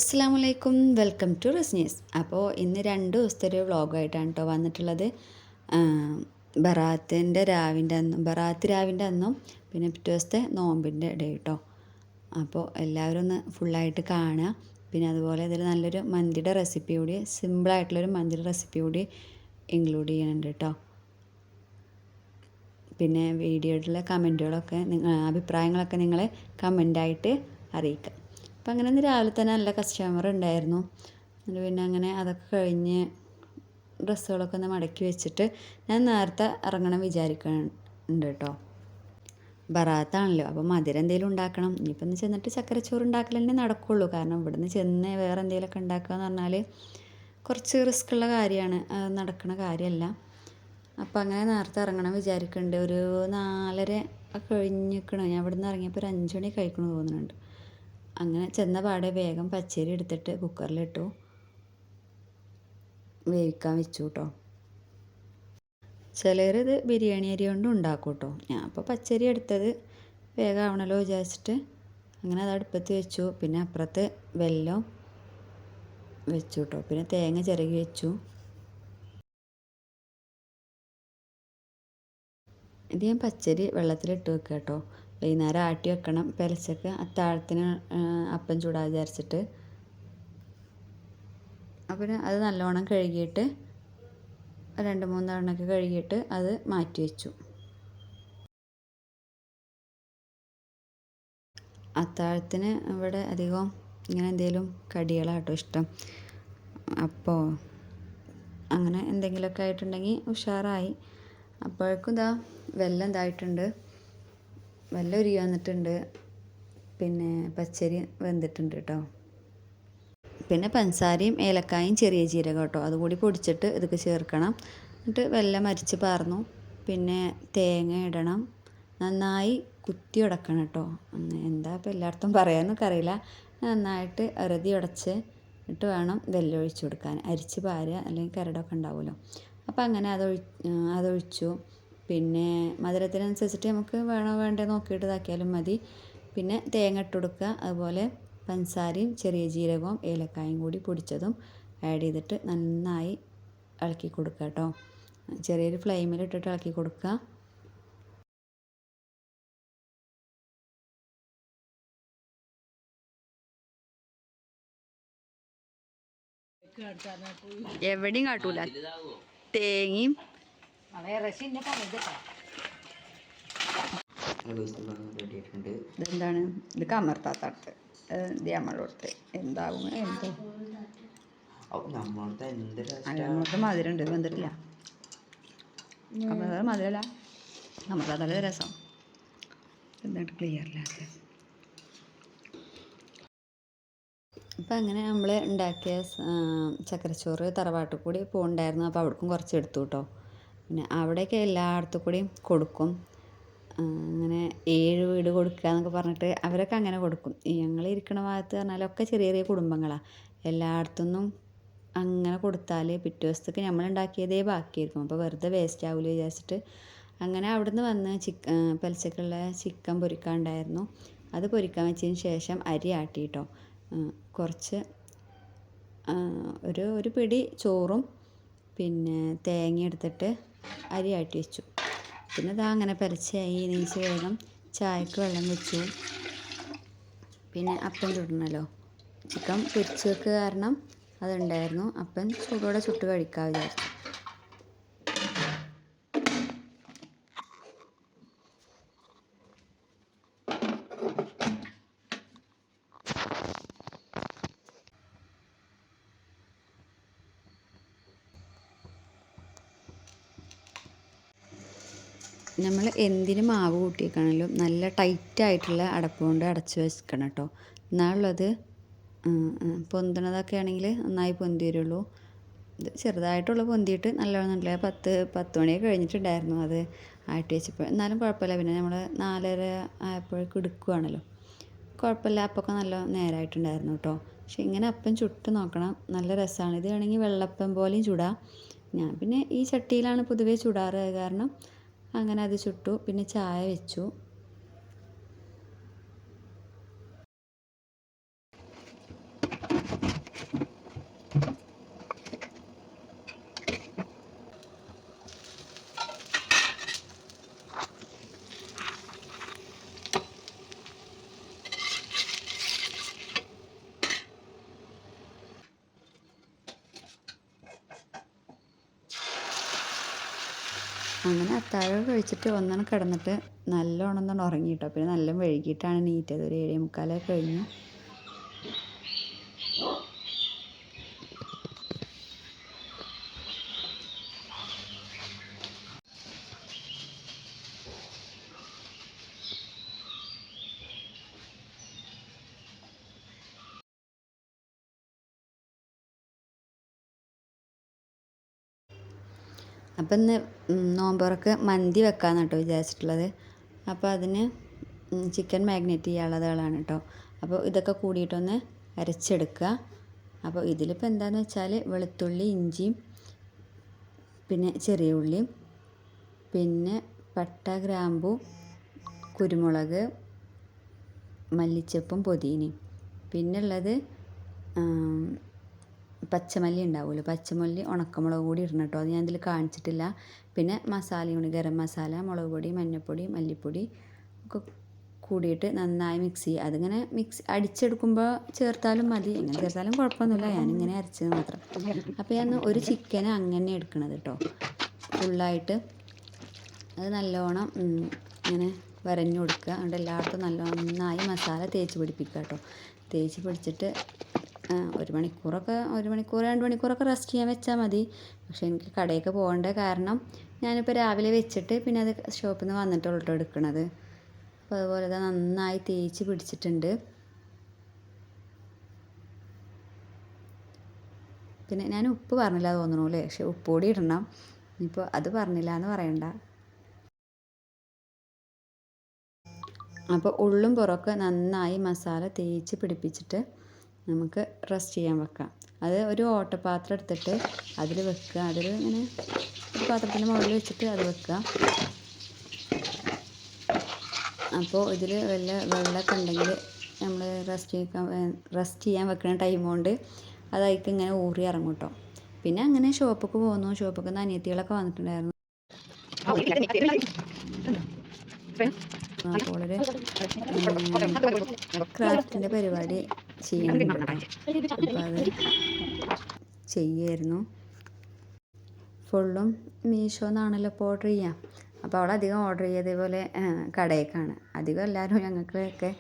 അസ്സലാമലൈക്കും, welcome to റസ്നീസ്. അപ്പോൾ ഇന്ന് 2 ദിവസത്തെ ഒരു വ്ളോഗായിട്ടാണ് കേട്ടോ വന്നിട്ടുള്ളത്. ബറാത്ത് രാവിൻ്റെ അന്നും പിന്നെ പിറ്റേ ദിവസത്തെ നോമ്പിൻ്റെ ഇടയിൽ കേട്ടോ. അപ്പോൾ എല്ലാവരും ഒന്ന് ഫുള്ളായിട്ട് കാണുക. പിന്നെ അതുപോലെ ഇതിൽ നല്ലൊരു മന്തിയുടെ റെസിപ്പി കൂടി, സിമ്പിളായിട്ടുള്ളൊരു മന്തിയുടെ റെസിപ്പി കൂടി ഇൻക്ലൂഡ് ചെയ്യുന്നുണ്ട് കേട്ടോ. പിന്നെ വീഡിയോയിലുള്ള കമൻറ്റുകളൊക്കെ അഭിപ്രായങ്ങളൊക്കെ നിങ്ങൾ കമൻ്റായിട്ട് അറിയിക്കുക. അപ്പം അങ്ങനെ ഇന്ന് രാവിലെ തന്നെ നല്ല കസ്റ്റമർ ഉണ്ടായിരുന്നു. പിന്നെ അങ്ങനെ അതൊക്കെ കഴിഞ്ഞ് ഡ്രസ്സുകളൊക്കെ ഒന്ന് മടക്കി വെച്ചിട്ട് ഞാൻ നേരത്തെ ഇറങ്ങണം വിചാരിക്കുന്നുണ്ട് കേട്ടോ. ബറാത്താണല്ലോ, അപ്പോൾ മധുരം എന്തെങ്കിലും ഉണ്ടാക്കണം. ഇനിയിപ്പോൾ ഒന്ന് ചെന്നിട്ട് ചക്കരച്ചോറ് ഉണ്ടാക്കൽ തന്നെ നടക്കുള്ളൂ. കാരണം ഇവിടുന്ന് ചെന്ന് വേറെ എന്തെങ്കിലുമൊക്കെ ഉണ്ടാക്കുക എന്ന് പറഞ്ഞാൽ കുറച്ച് റിസ്ക് ഉള്ള കാര്യമാണ്, നടക്കുന്ന കാര്യമല്ല. അപ്പോൾ അങ്ങനെ നേരത്തെ ഇറങ്ങണം വിചാരിക്കുന്നുണ്ട്. ഒരു 4:30 കഴിഞ്ഞിരിക്കണം. ഞാൻ ഇവിടുന്ന് ഇറങ്ങിയപ്പോൾ ഒരു 5 മണി കഴിക്കണമെന്ന് തോന്നുന്നുണ്ട്. അങ്ങനെ ചെന്ന പാടെ വേഗം പച്ചരി എടുത്തിട്ട് കുക്കറിലിട്ടു വേവിക്കാൻ വെച്ചു കേട്ടോ. ചിലർ ഇത് ബിരിയാണി അരി കൊണ്ടും ഉണ്ടാക്കും കേട്ടോ. ഞാൻ അപ്പോൾ പച്ചരി എടുത്തത് വേഗം ആവണല്ലോ വിചാരിച്ചിട്ട് അങ്ങനെ അത് അടുപ്പത്ത് വെച്ചു. പിന്നെ അപ്പുറത്ത് വെല്ലം വെച്ചു കേട്ടോ. പിന്നെ തേങ്ങ ചിരകി വെച്ചു. ഇത് ഞാൻ പച്ചരി വെള്ളത്തിലിട്ട് വെക്കുക കേട്ടോ. വൈകുന്നേരം ആട്ടി വെക്കണം. പെലച്ചക്ക് അത്താഴത്തിന് അപ്പം ചൂടാ വിചാരിച്ചിട്ട്. അപ്പം അത് നല്ലോണം കഴുകിയിട്ട് 2-3 തവണയൊക്കെ കഴുകിയിട്ട് അത് മാറ്റി വെച്ചു. അത്താഴത്തിന് ഇവിടെ അധികം ഇങ്ങനെ എന്തെങ്കിലും കടികളാട്ടോ ഇഷ്ടം. അപ്പോൾ അങ്ങനെ എന്തെങ്കിലുമൊക്കെ ആയിട്ടുണ്ടെങ്കിൽ ഉഷാറായി. അപ്പോഴേക്കും ഇതാ വെല്ലം ഇതായിട്ടുണ്ട്, വെല്ലം ഉരുകി വന്നിട്ടുണ്ട്. പിന്നെ പച്ചരി വെന്തിട്ടുണ്ട് കേട്ടോ. പിന്നെ പഞ്ചസാരയും ഏലക്കായും ചെറിയ ജീരകം കേട്ടോ, അതുകൂടി പൊടിച്ചിട്ട് ഇതൊക്കെ ചേർക്കണം. എന്നിട്ട് വെല്ലം അരിച്ച് പാർന്നു. പിന്നെ തേങ്ങ ഇടണം, നന്നായി കുത്തി ഉടക്കണം കേട്ടോ. എന്താ ഇപ്പോൾ എല്ലായിടത്തും പറയാമെന്നൊക്കെ അറിയില്ല. നന്നായിട്ട് അറുതി ഉടച്ച് ഇട്ട് വേണം വെല്ലം ഒഴിച്ച് കൊടുക്കാൻ. അരിച്ച് പാരുക, അല്ലെങ്കിൽ കരടൊക്കെ ഉണ്ടാവുമല്ലോ. അപ്പോൾ അങ്ങനെ അതൊഴിച്ചു. പിന്നെ മധുരത്തിനനുസരിച്ചിട്ട് നമുക്ക് വേണോ വേണ്ടേ നോക്കിയിട്ട് ഇതാക്കിയാലും മതി. പിന്നെ തേങ്ങ ഇട്ട് കൊടുക്കുക. അതുപോലെ പഞ്ചസാരയും ചെറിയ ജീരകവും ഏലക്കായും കൂടി പൊടിച്ചതും ആഡ് ചെയ്തിട്ട് നന്നായി ഇളക്കി കൊടുക്കുക കേട്ടോ. ചെറിയൊരു ഫ്ലെയിമിലിട്ടിട്ട് ഇളക്കി കൊടുക്കുക. എവിടെയും കാട്ടൂല തേങ്ങയും ഇതെന്താണ് ഇത് കമർത്താത്തട്ട് ഇത് നമ്മളോടത്ത് എന്താകും എന്തോ നമ്മൾക്ക് മധുരം ഉണ്ട്, വന്നിട്ടില്ല. അപ്പം മധുരമല്ല, കമർത്താത്തല്ല രസം. എന്നിട്ട് ക്ലിയറില്ലാത്ത അപ്പം അങ്ങനെ നമ്മൾ ഉണ്ടാക്കിയ ചക്കരച്ചോറ് തറവാട്ടിൽ കൂടി പോകണ്ടായിരുന്നു. അപ്പോൾ അവിടേക്കും കുറച്ച് എടുത്തു കേട്ടോ. പിന്നെ അവിടെയൊക്കെ എല്ലായിടത്തും കൂടിയും കൊടുക്കും. അങ്ങനെ 7 വീട് കൊടുക്കുക എന്നൊക്കെ പറഞ്ഞിട്ട് അവരൊക്കെ അങ്ങനെ കൊടുക്കും. ഞങ്ങൾ ഇരിക്കുന്ന ഭാഗത്ത് പറഞ്ഞാലൊക്കെ ചെറിയ ചെറിയ കുടുംബങ്ങളാണ്. എല്ലായിടത്തുനിന്നും അങ്ങനെ കൊടുത്താൽ പിറ്റേ ദിവസത്തേക്ക് നമ്മൾ ഉണ്ടാക്കിയതേ ബാക്കിയായിരിക്കും. അപ്പോൾ വെറുതെ വേസ്റ്റ് ആവില്ല വിചാരിച്ചിട്ട് അങ്ങനെ അവിടുന്ന് വന്ന് പെലച്ചക്കുള്ള ചിക്കൻ പൊരിക്കാനുണ്ടായിരുന്നു. അത് പൊരിക്കാൻ വെച്ചതിന് ശേഷം അരി ആട്ടി കേട്ടോ. കുറച്ച് ഒരു പിടി ചോറും പിന്നെ തേങ്ങ എടുത്തിട്ട് അരി ആട്ടി വെച്ചു. പിന്നെ ഇതാ അങ്ങനെ പെലച്ചായി നീച്ച് വേഗം ചായക്ക് വെള്ളം വെച്ചു. പിന്നെ അപ്പം ചുടണമല്ലോ, ചിക്കൻ പൊരിച്ച് വെക്കുക കാരണം അതുണ്ടായിരുന്നു. അപ്പം ചൂടോടെ ചുട്ട് കഴിക്കാൻ വിചാരിച്ചു. നമ്മൾ എന്തിന് മാവ് കൂട്ടിയേക്കാണെങ്കിലും നല്ല ടൈറ്റായിട്ടുള്ള അടപ്പ് കൊണ്ട് അടച്ച് വെക്കണം കേട്ടോ. എന്നാലുള്ളത് പൊന്തണതൊക്കെ ആണെങ്കിൽ നന്നായി പൊന്തി വരുള്ളൂ. ഇത് ചെറുതായിട്ടുള്ള പൊന്തിയിട്ട് നല്ലോണം നല്ല 10 മണിയൊക്കെ കഴിഞ്ഞിട്ടുണ്ടായിരുന്നു അത് ആട്ടി വെച്ചപ്പോൾ. എന്നാലും കുഴപ്പമില്ല. പിന്നെ നമ്മൾ 4:30 ആയപ്പോഴേക്കും എടുക്കുകയാണല്ലോ, കുഴപ്പമില്ല. അപ്പമൊക്കെ നല്ല നേരമായിട്ടുണ്ടായിരുന്നു കേട്ടോ. പക്ഷെ ഇങ്ങനെ അപ്പം ചുട്ട് നോക്കണം, നല്ല രസമാണ്. ഇത് വേണമെങ്കിൽ വെള്ളപ്പം പോലെയും ചുടാം. ഞാൻ പിന്നെ ഈ ചട്ടിയിലാണ് പൊതുവേ ചുടാറ്, കാരണം അങ്ങനെ അത് ചുട്ടു. പിന്നെ ചായ വെച്ചു. അങ്ങനെ അത്താഴം കഴിച്ചിട്ട് ഒന്നാണ് കിടന്നിട്ട് നല്ലോണം ഒന്നാണ് ഉറങ്ങി കേട്ടോ. പിന്നെ നല്ല വൈകിട്ടാണ് നീറ്റത്, ഒരു 7:45 കഴിഞ്ഞു. അപ്പം ഇന്ന് നോമ്പുറക്ക് മന്തി വെക്കാമെന്ന് കേട്ടോ വിചാരിച്ചിട്ടുള്ളത്. അപ്പോൾ അതിന് ചിക്കൻ മാഗ്നേറ്റ് ചെയ്യാനുള്ളതാണ് കേട്ടോ. അപ്പോൾ ഇതൊക്കെ കൂടിയിട്ടൊന്ന് അരച്ചെടുക്കുക. അപ്പോൾ ഇതിലിപ്പോൾ എന്താണെന്ന് വെച്ചാൽ വെളുത്തുള്ളി, ഇഞ്ചിയും പിന്നെ ചെറിയ ഉള്ളിയും പിന്നെ പട്ട, ഗ്രാമ്പു, കുരുമുളക്, മല്ലിച്ചപ്പും പുതിനയും, പിന്നുള്ളത് പച്ചമല്ലി ഉണ്ടാവുമല്ലോ, പച്ചമല്ലി ഉണക്കമുളക് കൂടി ഇടണം കേട്ടോ. അത് ഞാൻ ഇതിൽ കാണിച്ചിട്ടില്ല. പിന്നെ മസാലയും ഗരം മസാല, മുളക് പൊടി, മഞ്ഞൾപ്പൊടി, മല്ലിപ്പൊടി ഒക്കെ കൂടിയിട്ട് നന്നായി മിക്സ് ചെയ്യുക. അതിങ്ങനെ അടിച്ചെടുക്കുമ്പോൾ ചേർത്താലും മതി, എങ്ങനെ ചേർത്താലും കുഴപ്പമൊന്നുമില്ല. ഞാനിങ്ങനെ അരച്ചത് മാത്രം. അപ്പോൾ ഞാൻ ഒരു ചിക്കൻ അങ്ങനെ എടുക്കണത് കേട്ടോ, ഫുള്ളായിട്ട്. അത് നല്ലോണം ഇങ്ങനെ വരഞ്ഞു കൊടുക്കുക. അതുകൊണ്ട് എല്ലായിടത്തും നന്നായി മസാല തേച്ച് പിടിപ്പിക്കുക കേട്ടോ. തേച്ച് പിടിച്ചിട്ട് 1 മണിക്കൂറൊക്കെ 2 മണിക്കൂറൊക്കെ റെസ്റ്റ് ചെയ്യാൻ വെച്ചാൽ മതി. പക്ഷേ എനിക്ക് കടയൊക്കെ പോകേണ്ട കാരണം ഞാനിപ്പോൾ രാവിലെ വെച്ചിട്ട് പിന്നെ അത് ഷോപ്പിൽ നിന്ന് വന്നിട്ടുള്ളൂ കേട്ടോ എടുക്കണത്. അപ്പോൾ അതുപോലെ തന്നെ നന്നായി തേച്ച് പിടിച്ചിട്ടുണ്ട്. പിന്നെ ഞാൻ ഉപ്പ് പറഞ്ഞില്ല തോന്നണു അല്ലേ, പക്ഷെ ഉപ്പ് പൊടി ഇടണം. ഇപ്പോൾ അത് പറഞ്ഞില്ല എന്ന് പറയണ്ട. അപ്പോൾ ഉള്ളും പുറമൊക്കെ നന്നായി മസാല തേച്ച് പിടിപ്പിച്ചിട്ട് നമുക്ക് റെസ്റ്റ് ചെയ്യാൻ വെക്കാം. അത് ഒരു ഓട്ടപാത്രം എടുത്തിട്ട് അതിൽ വെക്കുക. അതിൽ ഇങ്ങനെ ഒരു പാത്രത്തിൻ്റെ മുകളിൽ വെച്ചിട്ട് അത് വെക്കുക. അപ്പോൾ ഇതിൽ വല്ല വെള്ളമൊക്കെ ഉണ്ടെങ്കിൽ നമ്മൾ റെസ്റ്റ് ചെയ്യാൻ വെക്കുന്ന ടൈം കൊണ്ട് അതായിട്ട് ഇങ്ങനെ ഊറി ഇറങ്ങും കേട്ടോ. പിന്നെ അങ്ങനെ ഷോപ്പിലേക്ക് പോകുന്നു. ഷോപ്പിൽ നിന്ന് അനിയത്തികളൊക്കെ വന്നിട്ടുണ്ടായിരുന്നു. അപ്പോൾ ഒരു ക്രാഫ്റ്റിൻ്റെ പരിപാടി ചെയ്യുന്നുണ്ട്. അപ്പോൾ അത് ചെയ്യായിരുന്നു. ഫുള്ളും മീഷോന്നാണല്ലോ ഇപ്പോൾ ഓർഡർ ചെയ്യാം. അപ്പോൾ അവളധികം ഓർഡർ ചെയ്തതുപോലെ കടയേക്കാണ് അധികം. എല്ലാവരും ഞങ്ങൾക്കൊക്കെ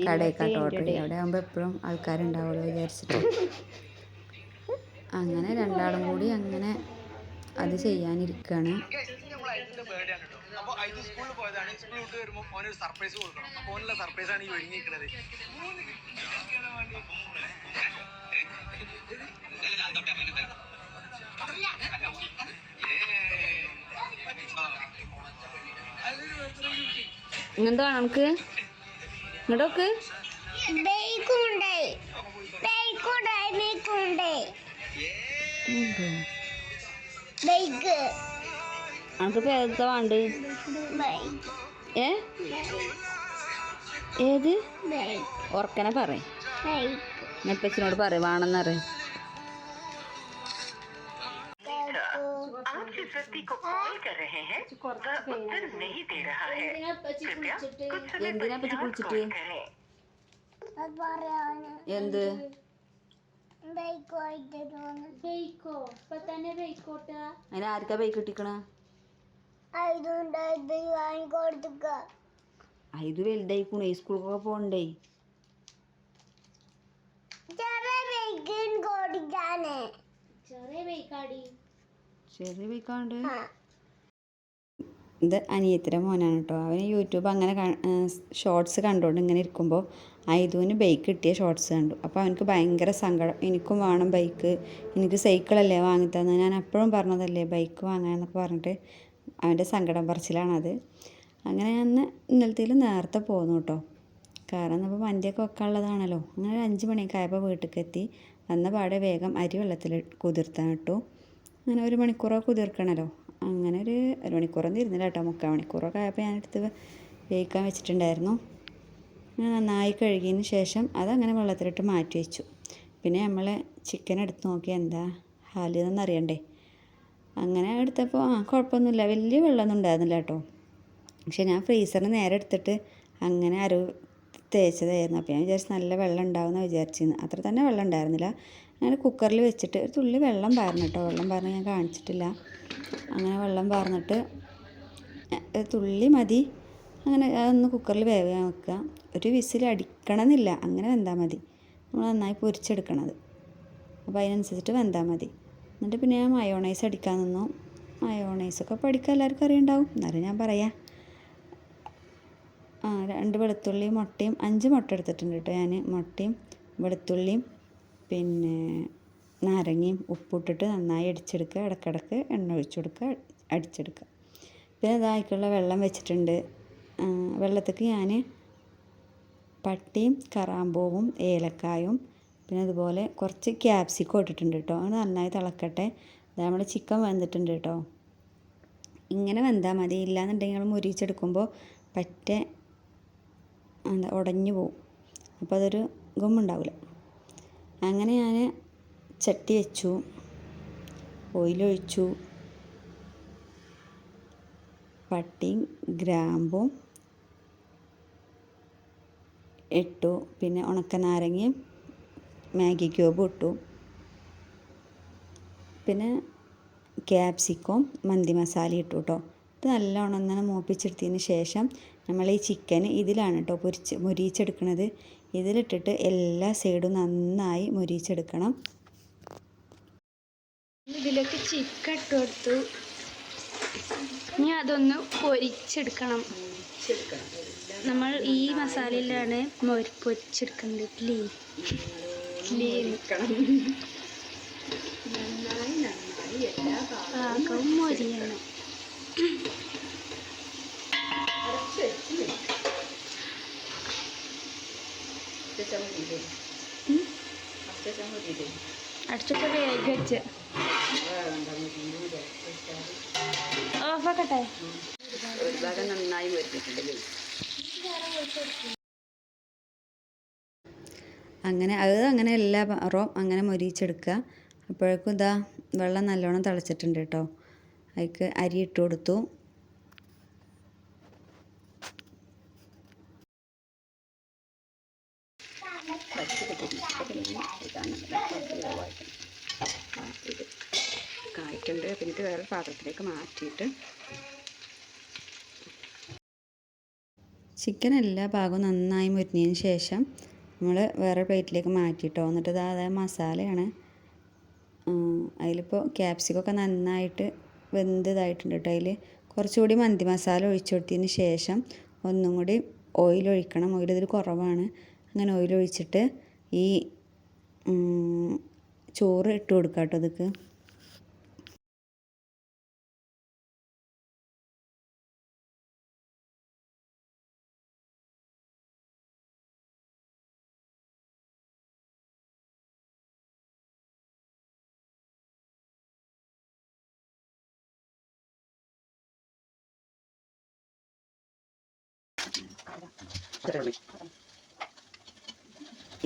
കടയേക്കാട്ട് ഓർഡർ ചെയ്യുക. അവിടെ ആകുമ്പോൾ എപ്പോഴും ആൾക്കാരുണ്ടാവുമല്ലോ വിചാരിച്ചിട്ട്. അങ്ങനെ രണ്ടാളും കൂടി അങ്ങനെ അത് ചെയ്യാനിരിക്കുകയാണ്. അപ്പോൾ ഇത് സ്കൂളിൽ പോയതാണ്. സ്കൂളിൽ വിട്ട് വരുമ്പോൾ ഓനൊരു സർപ്രൈസ് കൊടുക്കണം. അപ്പോൾ ഓനുള്ള സർപ്രൈസാണ് ഈ ഒരുങ്ങിയിരിക്കുന്നത്. ഇങ്ങനെന്താ നമുക്ക് ഇങ്ങോട്ടൊക്കെ നമുക്കിപ്പോൾ ഏതാ വേണ്ട? ഏത് ഉറക്കനെ പറയും, നെപ്പച്ചിനോട് പറയും വേണമെന്നറിയ. എന്തിനാ പറ്റി കുളിച്ചിട്ട്? എന്ത് അതിന് ആർക്കാ ബൈക്ക് കിട്ടിക്കണ? ഇത് വലുതായിക്കണേ, സ്കൂളിലൊക്കെ പോകണ്ടേ. ചെറിയ ബൈക്കാണ്ട്. ഇത് അനിയത്തിയുടെ മോനാണ് കേട്ടോ. അവന് യൂട്യൂബ് അങ്ങനെ ഷോർട്സ് കണ്ടുകൊണ്ട് ഇങ്ങനെ ഇരിക്കുമ്പോൾ ഐദുവിന് ബൈക്ക് കിട്ടിയ ഷോർട്സ് കണ്ടു. അപ്പോൾ അവനക്ക് ഭയങ്കര സങ്കടം. എനിക്കും വേണം ബൈക്ക്, എനിക്ക് സൈക്കിളല്ലേ വാങ്ങിത്തന്നത്, ഞാൻ എപ്പോഴും പറഞ്ഞതല്ലേ ബൈക്ക് വാങ്ങാമെന്നൊക്കെ പറഞ്ഞിട്ട് അവൻ്റെ സങ്കടം പറച്ചിലാണത്. അങ്ങനെ ഞാൻ ഇന്നലത്തേലും നേരത്തെ പോന്നു കേട്ടോ. കാരണം അപ്പോൾ വണ്ടിയൊക്കെ വെക്കാനുള്ളതാണല്ലോ. അങ്ങനെ ഒരു 5 മണിയൊക്കെ ആയപ്പോൾ വീട്ടിലേക്ക് എത്തി. വന്ന പാടെ വേഗം അരി വെള്ളത്തിൽ കുതിർത്താൻ ഇട്ടു. അങ്ങനെ 1 മണിക്കൂറൊക്കെ കുതിർക്കണമല്ലോ. അങ്ങനെ ഒരു മണിക്കൂറൊന്നും ഇരുന്നില്ല കേട്ടോ. 3/4 മണിക്കൂറൊക്കെ ആയപ്പോൾ ഞാനെടുത്ത് വേവിക്കാൻ വെച്ചിട്ടുണ്ടായിരുന്നു. അങ്ങനെ നന്നായി കഴുകിയതിന് ശേഷം അതങ്ങനെ വെള്ളത്തിലിട്ട് മാറ്റി വെച്ചു. പിന്നെ നമ്മൾ ചിക്കൻ എടുത്ത് നോക്കി എന്താ ഹാലിതെന്ന് അറിയണ്ടേ. അങ്ങനെ എടുത്തപ്പോൾ കുഴപ്പമൊന്നുമില്ല, വലിയ വെള്ളമൊന്നും ഉണ്ടായിരുന്നില്ല കേട്ടോ. പക്ഷെ ഞാൻ ഫ്രീസറിന് നേരെ എടുത്തിട്ട് അങ്ങനെ തേച്ചതായിരുന്നു. അപ്പോൾ ഞാൻ വിചാരിച്ചു നല്ല വെള്ളം ഉണ്ടാവുമെന്ന് വിചാരിച്ചിരുന്നു. അത്ര തന്നെ വെള്ളം ഉണ്ടായിരുന്നില്ല. അങ്ങനെ കുക്കറിൽ വെച്ചിട്ട് ഒരു തുള്ളി വെള്ളം പാർന്നു കേട്ടോ. വെള്ളം പാർന്ന് ഞാൻ കാണിച്ചിട്ടില്ല. അങ്ങനെ വെള്ളം പാർന്നിട്ട് തുള്ളി മതി. അങ്ങനെ അതൊന്ന് കുക്കറിൽ വേവാൻ വെക്കുക. ഒരു വിസിൽ അടിക്കണമെന്നില്ല, അങ്ങനെ വെന്താൽ മതി. നമ്മൾ നന്നായി പൊരിച്ചെടുക്കണത്, അപ്പോൾ അതിനനുസരിച്ചിട്ട് വെന്താൽ മതി. എന്നിട്ട് പിന്നെ ഞാൻ മയോണൈസ് അടിക്കാൻ നിന്നു. മയോണൈസൊക്കെ പഠിക്കാൻ എല്ലാവർക്കും അറിയുണ്ടാവും, എന്നാലും ഞാൻ പറയാം. 2 വെളുത്തുള്ളിയും മുട്ടയും 5 മുട്ട എടുത്തിട്ടുണ്ട് കേട്ടോ ഞാൻ. മുട്ടയും വെളുത്തുള്ളിയും പിന്നെ നാരങ്ങയും ഉപ്പിട്ടിട്ട് നന്നായി അടിച്ചെടുക്കുക. ഇടയ്ക്കിടയ്ക്ക് എണ്ണ ഒഴിച്ചു കൊടുക്കുക, അടിച്ചെടുക്കുക. പിന്നെ ഇതായിട്ടുള്ള വെള്ളം വെച്ചിട്ടുണ്ട്. വെള്ളത്തേക്ക് ഞാൻ പട്ടിയും കറാമ്പൂവും ഏലക്കായും പിന്നെ അതുപോലെ കുറച്ച് ക്യാപ്സിക്കം ഇട്ടിട്ടുണ്ട് കേട്ടോ. അത് നന്നായി തിളക്കട്ടെ. അത് നമ്മുടെ ചിക്കൻ വെന്തിട്ടുണ്ട് കേട്ടോ. ഇങ്ങനെ വെന്താൽ മതി, ഇല്ലാന്നുണ്ടെങ്കിൽ നമ്മൾ മുരിച്ചെടുക്കുമ്പോൾ പറ്റെ ഉടഞ്ഞു പോവും, അപ്പോൾ അതൊരു ഗുമ്മുണ്ടാവില്ല. അങ്ങനെ ഞാൻ ചട്ടി വെച്ചു, ഓയിലൊഴിച്ചു, പട്ടിയും ഗ്രാമ്പും ഇട്ടു, പിന്നെ ഉണക്കനാരങ്ങയും മാഗി ക്യൂബും ഇട്ടു, പിന്നെ ക്യാപ്സിക്കവും മന്തി മസാല ഇട്ടു കേട്ടോ. ഇത് നല്ലോണം ഒന്ന് മൂപ്പിച്ചെടുത്തതിന് ശേഷം നമ്മൾ ഈ ചിക്കൻ ഇതിലാണ് കേട്ടോ മുരിച്ചെടുക്കണത്. ഇതിലിട്ടിട്ട് എല്ലാ സൈഡും നന്നായി മുരിച്ചെടുക്കണം. ഇതിലേക്ക് ചിക്കൻ ഇട്ട് കൊടുത്തു. ഇനി അതൊന്ന് പൊരിച്ചെടുക്കണം. നമ്മൾ ഈ മസാലയിലാണ് പൊരിച്ചെടുക്കുന്നത്. പാകവും മൊരിയണം. അടിച്ചിട്ട് വേഗം വെച്ച് ഓഫാക്കട്ടെ. ഒരു ഭാഗം നന്നായി വരുത്തിട്ടുണ്ടല്ലേ. അങ്ങനെ എല്ലാ ഭാഗവും അങ്ങനെ മൊരിച്ചെടുക്കുക. അപ്പോഴേക്കും ഇതാ വെള്ളം നല്ലോണം തിളച്ചിട്ടുണ്ട് കേട്ടോ. അതിലേക്ക് അരി ഇട്ട് കൊടുത്തു. കായിട്ടുണ്ട്. പിന്നെ വേറെ പാത്രത്തിലേക്ക് മാറ്റിയിട്ട് ചിക്കൻ എല്ലാ ഭാഗവും നന്നായി മുരിഞ്ഞതിന് ശേഷം നമ്മൾ വേറെ പ്ലേറ്റിലേക്ക് മാറ്റിയിട്ടോ. എന്നിട്ട് അതായത് മസാലയാണ്. അതിലിപ്പോൾ ക്യാപ്സിക്കൊക്കെ നന്നായിട്ട് വെന്തതായിട്ടുണ്ട് കേട്ടോ. അതിൽ കുറച്ചുകൂടി മന്തി മസാല ഒഴിച്ചു കൊടുത്തതിന് ശേഷം ഒന്നും കൂടി ഓയിൽ ഒഴിക്കണം. ഓയിൽ ഇതിൽ കുറവാണ്. അങ്ങനെ ഓയിൽ ഒഴിച്ചിട്ട് ഈ ചോറ് ഇട്ട് കൊടുക്കാം കേട്ടോ. ഇതൊക്കെ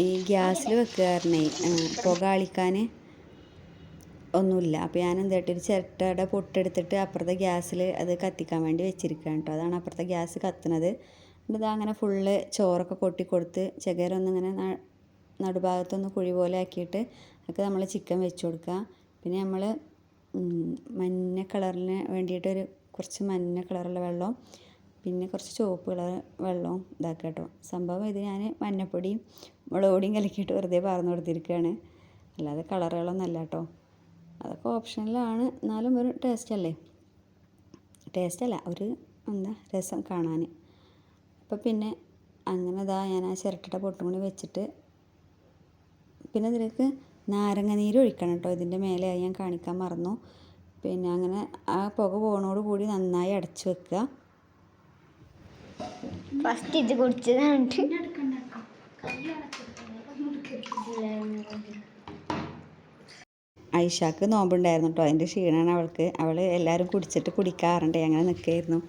ഈ ഗ്യാസിൽ വെക്കുക കാരണേ പുക അളിക്കാൻ ഒന്നുമില്ല. അപ്പോൾ ഞാൻ എന്തായിട്ട് ഒരു ചിരട്ടയുടെ പൊട്ടെടുത്തിട്ട് അപ്പുറത്തെ ഗ്യാസിൽ അത് കത്തിക്കാൻ വേണ്ടി വെച്ചിരിക്കുകയാണ് കേട്ടോ. അതാണ് അപ്പുറത്തെ ഗ്യാസ് കത്തുന്നത്. എന്നിട്ട് അങ്ങനെ ഫുള്ള് ചോറൊക്കെ കൊട്ടിക്കൊടുത്ത് ചകരൊന്നിങ്ങനെ നടുഭാഗത്തൊന്ന് കുഴി പോലെ ആക്കിയിട്ട് ഒക്കെ നമ്മൾ ചിക്കൻ വെച്ച് കൊടുക്കുക. പിന്നെ നമ്മൾ മഞ്ഞ കളറിന് വേണ്ടിയിട്ടൊരു കുറച്ച് മഞ്ഞ കളറുള്ള വെള്ളവും പിന്നെ കുറച്ച് ചുവപ്പ് കളർ വെള്ളവും ഇതാക്കുക കേട്ടോ. സംഭവം ഇത് ഞാൻ മഞ്ഞപ്പൊടിയും മുളക് പൊടിയും കലക്കിയിട്ട് വെറുതെ പാർന്ന് കൊടുത്തിരിക്കുകയാണ്, അല്ലാതെ കളറുകളൊന്നും അല്ല കേട്ടോ. അതൊക്കെ ഓപ്ഷനിലാണ്, എന്നാലും ഒരു ടേസ്റ്റല്ലേ, ടേസ്റ്റല്ല ഒരു രസം കാണാൻ. അപ്പോൾ പിന്നെ അങ്ങനെ ഞാൻ ആ ചിരട്ടയുടെ പൊട്ടും കൂടി വെച്ചിട്ട് പിന്നെ ഇതിലേക്ക് നാരങ്ങ നീര് ഒഴിക്കണം കേട്ടോ. ഇതിൻ്റെ മേലെ ഞാൻ കാണിക്കാൻ മറന്നു. പിന്നെ അങ്ങനെ ആ പുക പോകണോട് കൂടി നന്നായി അടച്ചു വെക്കുക. ഫസ്റ്റ് ഇത് കുടിച്ചതാണ്. ഐഷാക്ക് നോമ്പുണ്ടായിരുന്നു കേട്ടോ. അതിൻ്റെ ക്ഷീണമാണ് അവൾക്ക്. അവൾ എല്ലാവരും കുടിക്കാറുണ്ട്, അങ്ങനെ നിൽക്കായിരുന്നു.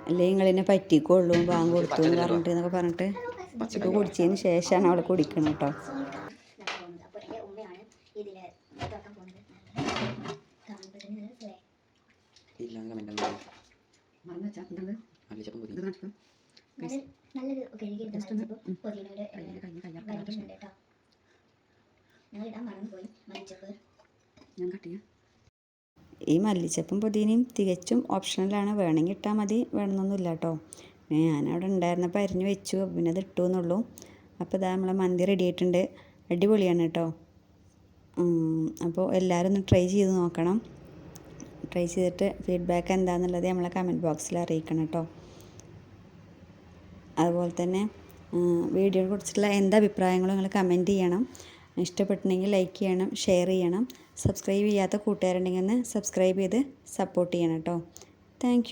അല്ലെങ്കിൽ നിങ്ങളിന്നെ പറ്റിക്കൊള്ളൂ, ബാങ്ക് കൊടുത്തു എന്ന് പറഞ്ഞിട്ട് ഉച്ചക്ക് കുടിച്ചതിന് ശേഷമാണ് അവൾ കുടിക്കണം കേട്ടോ. ഈ മല്ലിച്ചപ്പും പുതിനയും തികച്ചും ഓപ്ഷണലാണ്, വേണമെങ്കിൽ ഇട്ടാൽ മതി, വേണമെന്നൊന്നുമില്ല കേട്ടോ. ഞാനവിടെ ഉണ്ടായിരുന്നപ്പോൾ അരിഞ്ഞ് വെച്ചു, പിന്നെ അത് ഇട്ടു എന്നുള്ളൂ. അപ്പോൾ ഇതാ നമ്മളെ മന്തി റെഡി ആയിട്ടുണ്ട്. അടിപൊളിയാണ് കേട്ടോ. അപ്പോൾ എല്ലാവരും ഒന്ന് ട്രൈ ചെയ്ത് നോക്കണം. ട്രൈ ചെയ്തിട്ട് ഫീഡ്ബാക്ക് എന്താണെന്നുള്ളത് നമ്മളെ കമൻറ്റ് ബോക്സിൽ അറിയിക്കണം കേട്ടോ. അതുപോലെ തന്നെ വീഡിയോയെ കുറിച്ചുള്ള എന്താ അഭിപ്രായങ്ങളും നിങ്ങൾ കമൻറ്റ് ചെയ്യണം. ഇഷ്ടപ്പെട്ടിട്ടുണ്ടെങ്കിൽ ലൈക്ക് ചെയ്യണം, ഷെയർ ചെയ്യണം. സബ്സ്ക്രൈബ് ചെയ്യാത്ത കൂട്ടുകാരുണ്ടെങ്കിൽ ഒന്ന് സബ്സ്ക്രൈബ് ചെയ്ത് സപ്പോർട്ട് ചെയ്യണം കേട്ടോ. താങ്ക്